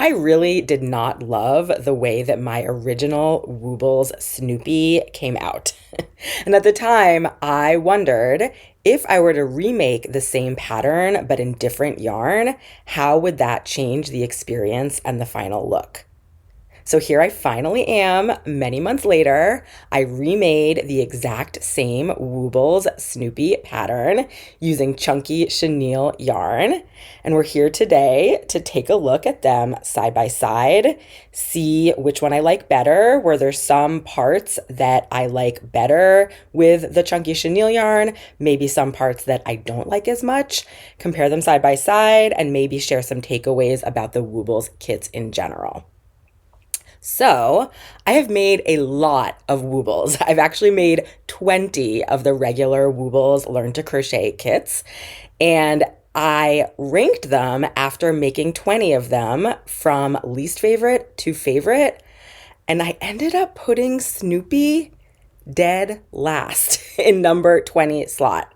I really did not love the way that my original Woobles Snoopy came out. And at the time, I wondered if I were to remake the same pattern but in different yarn, how would that change the experience and the final look? So here I finally am, many months later. I remade the exact same Woobles Snoopy pattern using chunky chenille yarn. And we're here today to take a look at them side by side, see which one I like better, where there's some parts that I like better with the chunky chenille yarn, maybe some parts that I don't like as much, compare them side by side, and maybe share some takeaways about the Woobles kits in general. So I have made a lot of Woobles. I've actually made 20 of the regular Woobles Learn to Crochet kits, and I ranked them after making 20 of them from least favorite to favorite, and I ended up putting Snoopy dead last in number 20 slot.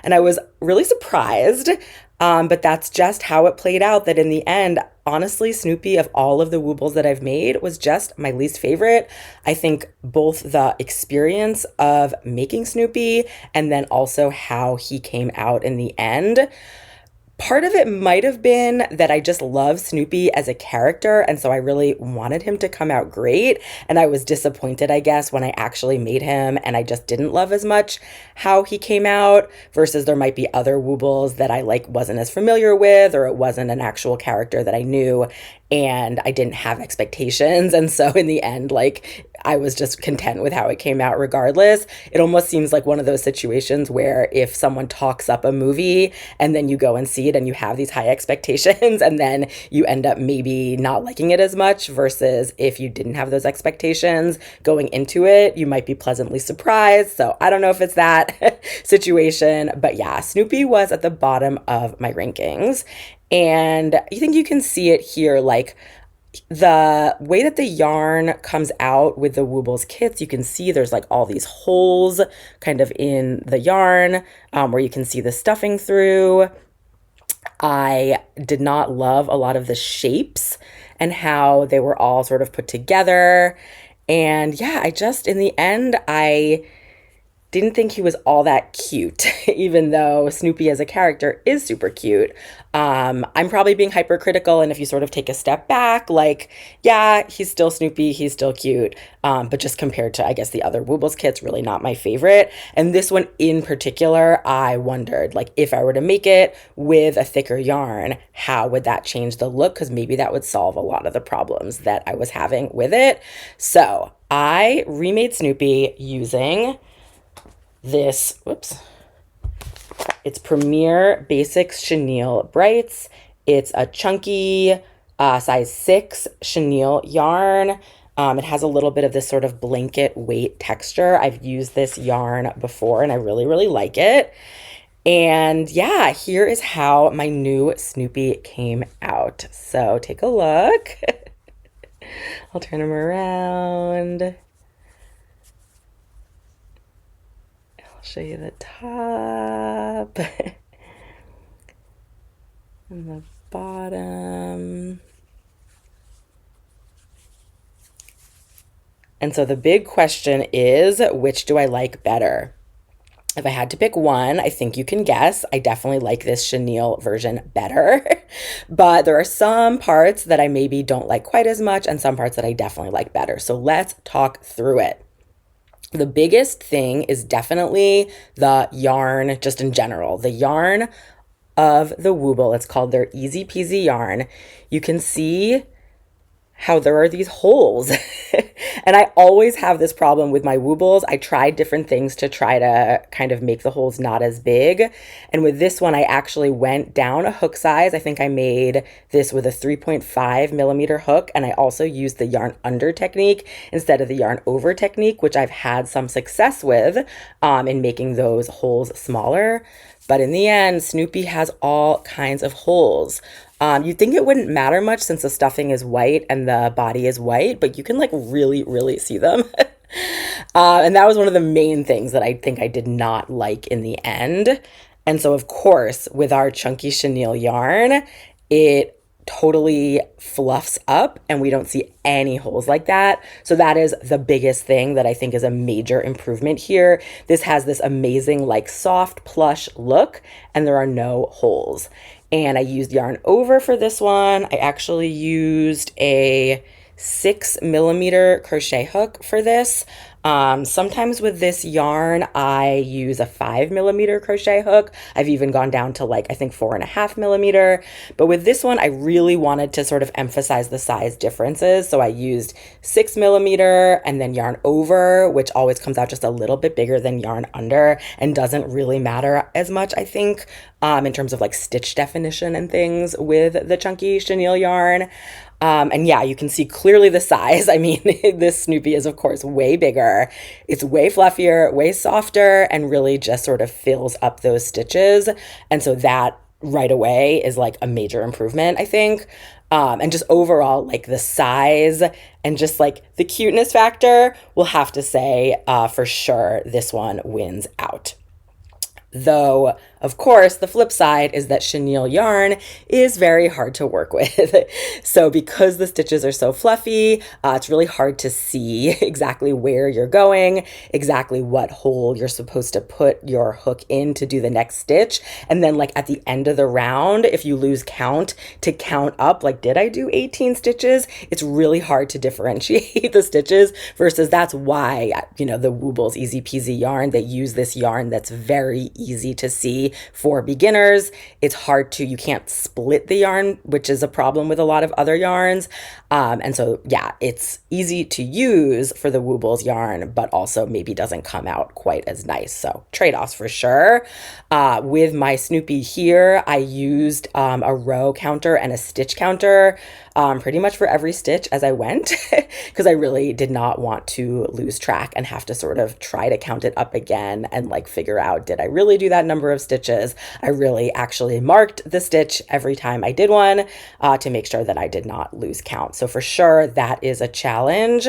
And I was really surprised, but that's just how it played out, that in the end, honestly, Snoopy, of all of the Woobles that I've made, was just my least favorite. I think both the experience of making Snoopy and then also how he came out in the end. Part of it might have been that I just love Snoopy as a character, and so I really wanted him to come out great, and I was disappointed, I guess, when I actually made him, and I just didn't love as much how he came out, versus there might be other Woobles that I wasn't as familiar with, or it wasn't an actual character that I knew, and I didn't have expectations, and so in the end, I was just content with how it came out regardless. It almost seems like one of those situations where if someone talks up a movie and then you go and see it and you have these high expectations and then you end up maybe not liking it as much, versus if you didn't have those expectations going into it, you might be pleasantly surprised. So I don't know if it's that situation, but yeah, Snoopy was at the bottom of my rankings. And I think you can see it here, the way that the yarn comes out with the Woobles kits, you can see there's all these holes kind of in the yarn, where you can see the stuffing through. I did not love a lot of the shapes and how they were all sort of put together. And yeah, in the end, I didn't think he was all that cute, even though Snoopy as a character is super cute. I'm probably being hypercritical, and if you sort of take a step back, yeah, he's still Snoopy, he's still cute, but just compared to, I guess, the other Woobles kits, really not my favorite. And this one in particular, I wondered, if I were to make it with a thicker yarn, how would that change the look? Because maybe that would solve a lot of the problems that I was having with it. So I remade Snoopy using this, it's Premier Basics Chenille Brights. It's a chunky size 6 chenille yarn. It has a little bit of this sort of blanket weight texture. I've used this yarn before and I really, really like it. And yeah, here is how my new Snoopy came out. So take a look. I'll turn him around. Show you the top and the bottom. And so the big question is, which do I like better? If I had to pick one, I think you can guess, I definitely like this chenille version better. But there are some parts that I maybe don't like quite as much and some parts that I definitely like better. So let's talk through it. The biggest thing is definitely the yarn, just in general. The yarn of the Wooble, it's called their Easy Peasy yarn. You can see how there are these holes. And I always have this problem with my Woobles. I tried different things to try to kind of make the holes not as big. And with this one, I actually went down a hook size. I think I made this with a 3.5 millimeter hook. And I also used the yarn under technique instead of the yarn over technique, which I've had some success with in making those holes smaller. But in the end, Snoopy has all kinds of holes. You'd think it wouldn't matter much since the stuffing is white and the body is white, but you can really, really see them. And that was one of the main things that I think I did not like in the end. And so, of course, with our chunky chenille yarn, it totally fluffs up and we don't see any holes like that. So that is the biggest thing that I think is a major improvement here. This has this amazing like soft plush look and there are no holes. And I used yarn over for this one. I actually used a 6mm crochet hook for this. Sometimes with this yarn, I use a 5mm crochet hook. I've even gone down to like, I think 4.5mm. But with this one, I really wanted to sort of emphasize the size differences. So I used 6mm and then yarn over, which always comes out just a little bit bigger than yarn under and doesn't really matter as much, I think, in terms of like stitch definition and things with the chunky chenille yarn. And yeah, you can see clearly the size. I mean, this Snoopy is, of course, way bigger. It's way fluffier, way softer, and really just sort of fills up those stitches. And so that right away is like a major improvement, I think. And just overall, like the size and just like the cuteness factor, we'll have to say for sure this one wins out. Though, of course, the flip side is that chenille yarn is very hard to work with. So because the stitches are so fluffy, it's really hard to see exactly where you're going, exactly what hole you're supposed to put your hook in to do the next stitch. And then like at the end of the round, if you lose count, to count up, like, did I do 18 stitches? It's really hard to differentiate the stitches versus that's why, you know, the Woobles Easy Peasy yarn, they use this yarn that's very easy to see for beginners. It's hard to, you can't split the yarn, which is a problem with a lot of other yarns. And so, yeah, it's easy to use for the Woobles yarn, but also maybe doesn't come out quite as nice. So trade-offs for sure. With my Snoopy here, I used a row counter and a stitch counter pretty much for every stitch as I went because I really did not want to lose track and have to sort of try to count it up again and like figure out, did I really do that number of stitches? I really actually marked the stitch every time I did one to make sure that I did not lose count. So for sure, that is a challenge.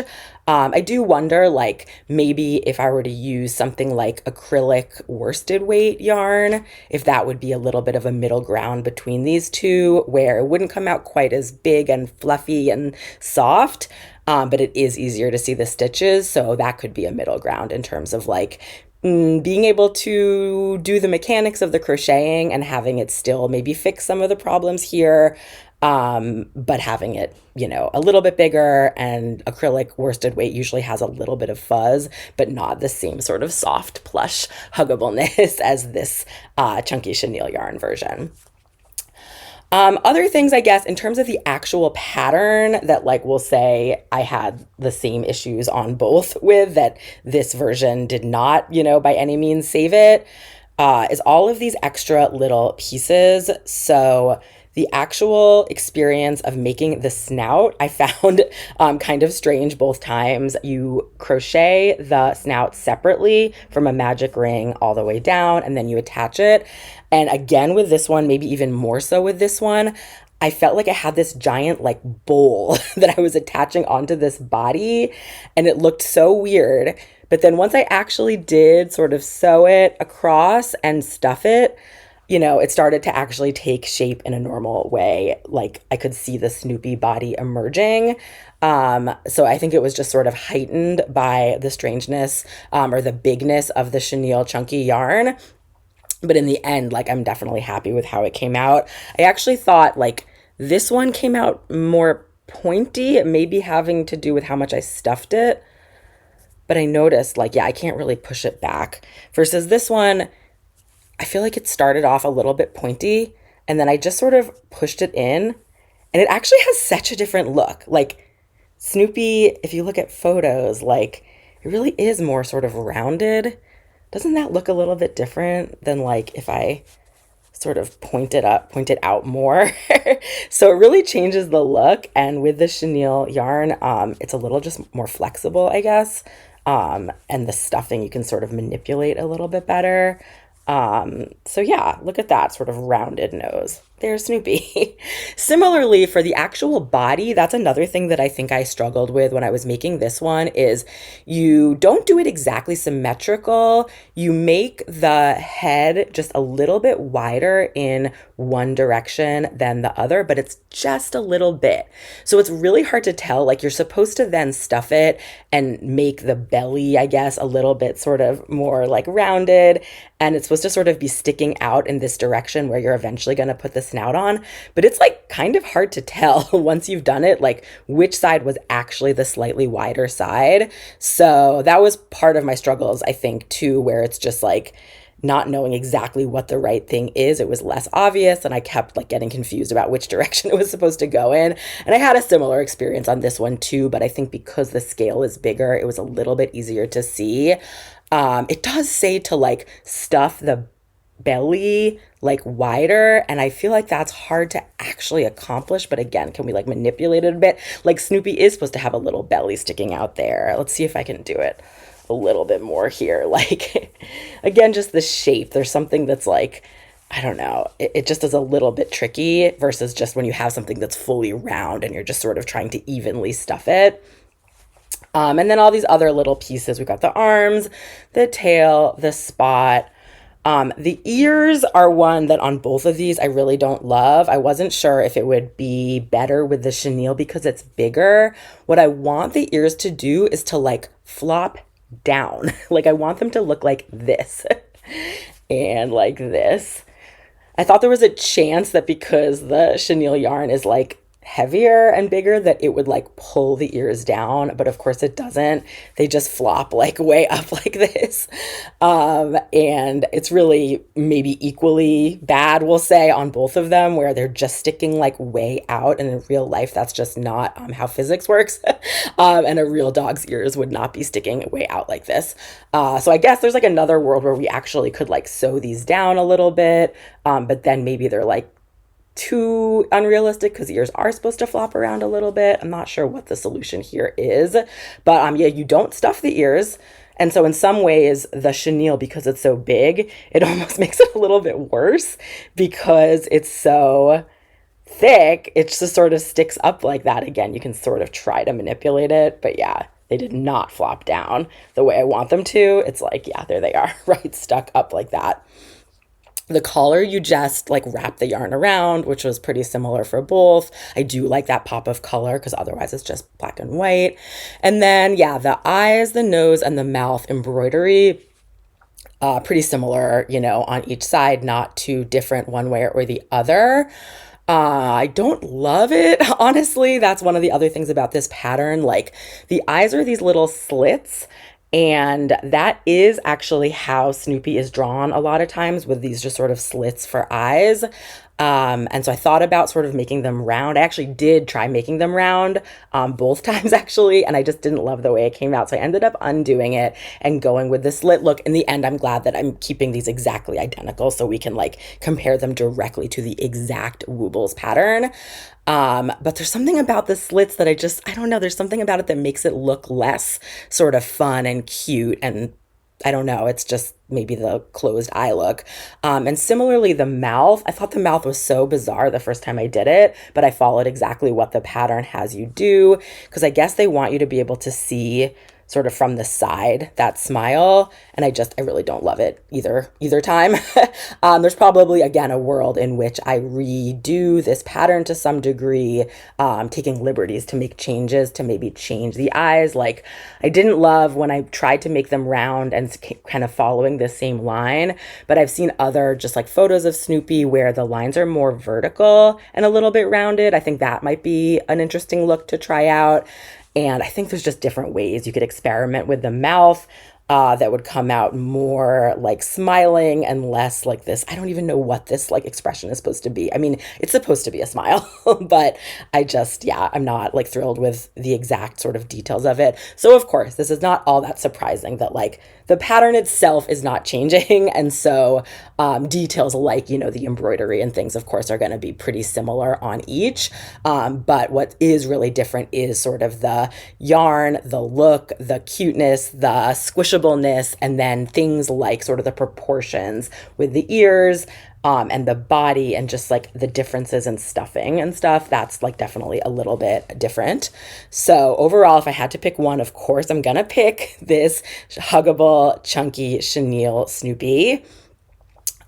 I do wonder, like, maybe if I were to use something like acrylic worsted weight yarn, if that would be a little bit of a middle ground between these two, where it wouldn't come out quite as big and fluffy and soft, but it is easier to see the stitches. So that could be a middle ground in terms of like being able to do the mechanics of the crocheting and having it still maybe fix some of the problems here. But having it, you know, a little bit bigger, and acrylic worsted weight usually has a little bit of fuzz, but not the same sort of soft, plush huggableness as this chunky chenille yarn version. Other things, I guess, in terms of the actual pattern that, like, we'll say I had the same issues on both with, that this version did not, you know, by any means save it, is all of these extra little pieces. So the actual experience of making the snout, I found kind of strange both times. You crochet the snout separately from a magic ring all the way down, and then you attach it. And again, with this one, maybe even more so with this one, I felt like I had this giant like bowl that I was attaching onto this body, and it looked so weird. But then once I actually did sort of sew it across and stuff it, you know, it started to actually take shape in a normal way. Like I could see the Snoopy body emerging. So I think it was just sort of heightened by the strangeness or the bigness of the chenille chunky yarn. But in the end, like, I'm definitely happy with how it came out. I actually thought like this one came out more pointy, maybe having to do with how much I stuffed it. But I noticed like, yeah, I can't really push it back versus this one. I feel like it started off a little bit pointy, and then I just sort of pushed it in, and it actually has such a different look. Like Snoopy, if you look at photos, like it really is more sort of rounded. Doesn't that look a little bit different than like if I sort of point it out more? So it really changes the look. And with the chenille yarn, it's a little just more flexible, I guess. And the stuffing you can sort of manipulate a little bit better. So yeah, look at that sort of rounded nose. There's Snoopy. Similarly, for the actual body, that's another thing that I think I struggled with when I was making this one is you don't do it exactly symmetrical. You make the head just a little bit wider in one direction than the other, but it's just a little bit. So it's really hard to tell. Like you're supposed to then stuff it and make the belly, I guess, a little bit sort of more like rounded. And it's supposed to sort of be sticking out in this direction where you're eventually going to put the snout on. But it's like kind of hard to tell once you've done it, like which side was actually the slightly wider side. So that was part of my struggles, I think, too, where it's just like, not knowing exactly what the right thing is. It was less obvious and I kept like getting confused about which direction it was supposed to go in. And I had a similar experience on this one too, but I think because the scale is bigger, it was a little bit easier to see. It does say to like stuff the belly like wider, and I feel like that's hard to actually accomplish, but again, can we like manipulate it a bit? Like Snoopy is supposed to have a little belly sticking out there. Let's see if I can do it a little bit more here. Like again, just the shape, there's something that's like, I don't know, it just is a little bit tricky versus just when you have something that's fully round and you're just sort of trying to evenly stuff it. And then all these other little pieces. We've got the arms, the tail, the spot. The ears are one that on both of these I really don't love. I wasn't sure if it would be better with the chenille because it's bigger. What I want the ears to do is to like flop down. Like I want them to look like this and like this. I thought there was a chance that because the chenille yarn is like heavier and bigger that it would like pull the ears down, but of course it doesn't. They just flop like way up like this. And it's really maybe equally bad, we'll say, on both of them where they're just sticking like way out, and in real life that's just not how physics works. And a real dog's ears would not be sticking way out like this. So I guess there's like another world where we actually could like sew these down a little bit, but then maybe they're like too unrealistic because ears are supposed to flop around a little bit. I'm not sure what the solution here is, but yeah, you don't stuff the ears. And so in some ways, the chenille, because it's so big, it almost makes it a little bit worse because it's so thick. It just sort of sticks up like that. Again, you can sort of try to manipulate it, but yeah, they did not flop down the way I want them to. It's like, yeah, there they are, right? Stuck up like that. The collar, you just like wrap the yarn around, which was pretty similar for both. I do like that pop of color because otherwise it's just black and white. And then, yeah, the eyes, the nose, and the mouth embroidery, pretty similar, you know, on each side, not too different one way or the other. I don't love it, honestly. That's one of the other things about this pattern. Like the eyes are these little slits. And that is actually how Snoopy is drawn a lot of times, with these just sort of slits for eyes. And so I thought about sort of making them round. I actually did try making them round both times actually, and I just didn't love the way it came out. So I ended up undoing it and going with the slit look. In the end, I'm glad that I'm keeping these exactly identical so we can like compare them directly to the exact Woobles pattern. But there's something about the slits that I don't know, there's something about it that makes it look less sort of fun and cute, and I don't know, it's just maybe the closed eye look. And similarly, the mouth, I thought the mouth was so bizarre the first time I did it, but I followed exactly what the pattern has you do, because I guess they want you to be able to see sort of from the side, that smile. And I really don't love it either time. There's probably, again, a world in which I redo this pattern to some degree, taking liberties to make changes to maybe change the eyes. Like I didn't love when I tried to make them round and kind of following the same line, but I've seen other just like photos of Snoopy where the lines are more vertical and a little bit rounded. I think that might be an interesting look to try out. And I think there's just different ways you could experiment with the mouth that would come out more like smiling and less like this. I don't even know what this like expression is supposed to be. I mean, it's supposed to be a smile, but I'm not like thrilled with the exact sort of details of it. So of course, this is not all that surprising that like the pattern itself is not changing. And so details like, you know, the embroidery and things, of course, are going to be pretty similar on each. But what is really different is sort of the yarn, the look, the cuteness, the squishability approachableness, and then things like sort of the proportions with the ears, and the body, and just like the differences in stuffing and stuff, that's like definitely a little bit different. So overall, if I had to pick one, of course, I'm gonna pick this huggable, chunky chenille Snoopy.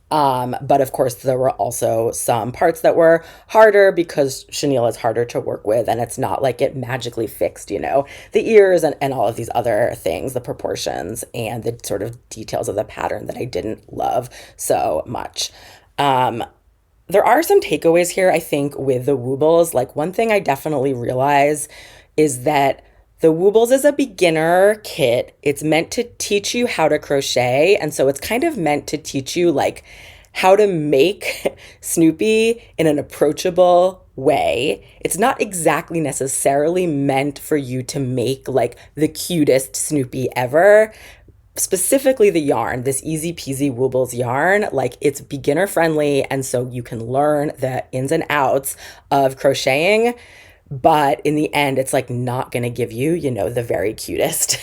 But of course, there were also some parts that were harder because chenille is harder to work with, and it's not like it magically fixed, the ears and all of these other things, the proportions and the sort of details of the pattern that I didn't love so much. There are some takeaways here, I think, with the Woobles. Like, one thing I definitely realize is that the Woobles is a beginner kit. It's meant to teach you how to crochet. And so it's kind of meant to teach you like how to make Snoopy in an approachable way. It's not exactly necessarily meant for you to make like the cutest Snoopy ever. Specifically the yarn, this easy peasy Woobles yarn, like it's beginner friendly. And so you can learn the ins and outs of crocheting. But in the end, it's like not going to give you, the very cutest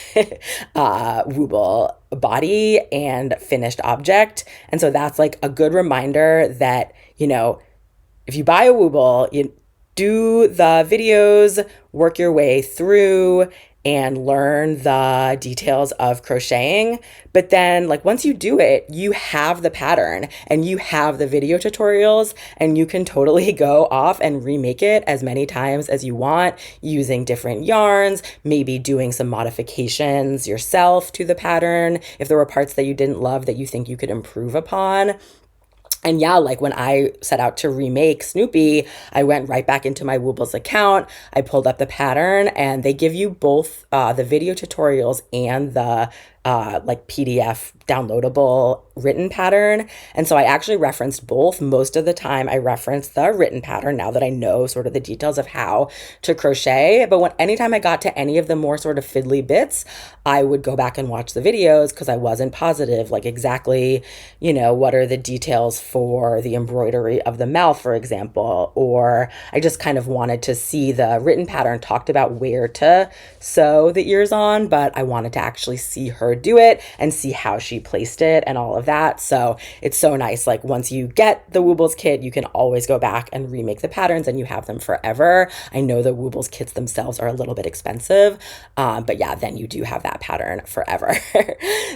Wooble body and finished object. And so that's like a good reminder that, if you buy a Wooble, you do the videos, work your way through and learn the details of crocheting. But then like once you do it, you have the pattern and you have the video tutorials, and you can totally go off and remake it as many times as you want using different yarns, maybe doing some modifications yourself to the pattern if there were parts that you didn't love that you think you could improve upon. And yeah, like when I set out to remake Snoopy, I went right back into my Woobles account. I pulled up the pattern, and they give you both the video tutorials and the like PDF downloadable written pattern. And so I actually referenced both. Most of the time I referenced the written pattern now that I know sort of the details of how to crochet. But anytime I got to any of the more sort of fiddly bits, I would go back and watch the videos because I wasn't positive, like exactly, what are the details for the embroidery of the mouth, for example, or I just kind of wanted to see the written pattern talked about where to sew the ears on, but I wanted to actually see her do it and see how she placed it and all of that. So it's so nice. Like once you get the Woobles kit, you can always go back and remake the patterns and you have them forever. I know the Woobles kits themselves are a little bit expensive, but yeah, then you do have that pattern forever.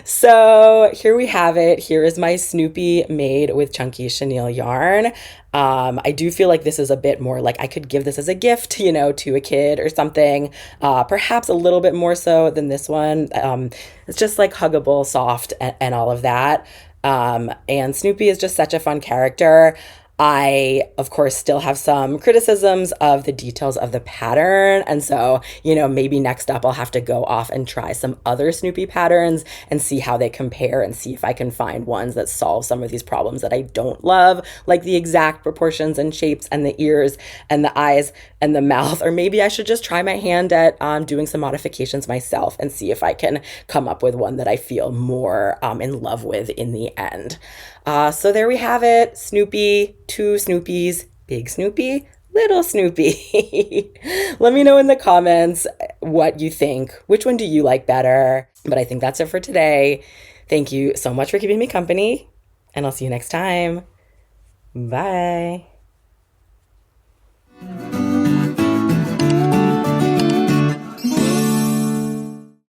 So here we have it. Here is my Snoopy made with chunky chenille yarn. I do feel like this is a bit more like I could give this as a gift, to a kid or something, perhaps a little bit more so than this one. It's just like huggable, soft, and all of that. And Snoopy is just such a fun character. I, of course, still have some criticisms of the details of the pattern. And so, maybe next up I'll have to go off and try some other Snoopy patterns and see how they compare and see if I can find ones that solve some of these problems that I don't love, like the exact proportions and shapes and the ears and the eyes and the mouth. Or maybe I should just try my hand at doing some modifications myself and see if I can come up with one that I feel more in love with in the end. So there we have it. Snoopy, two Snoopies, big Snoopy, little Snoopy. Let me know in the comments what you think. Which one do you like better? But I think that's it for today. Thank you so much for keeping me company, and I'll see you next time. Bye.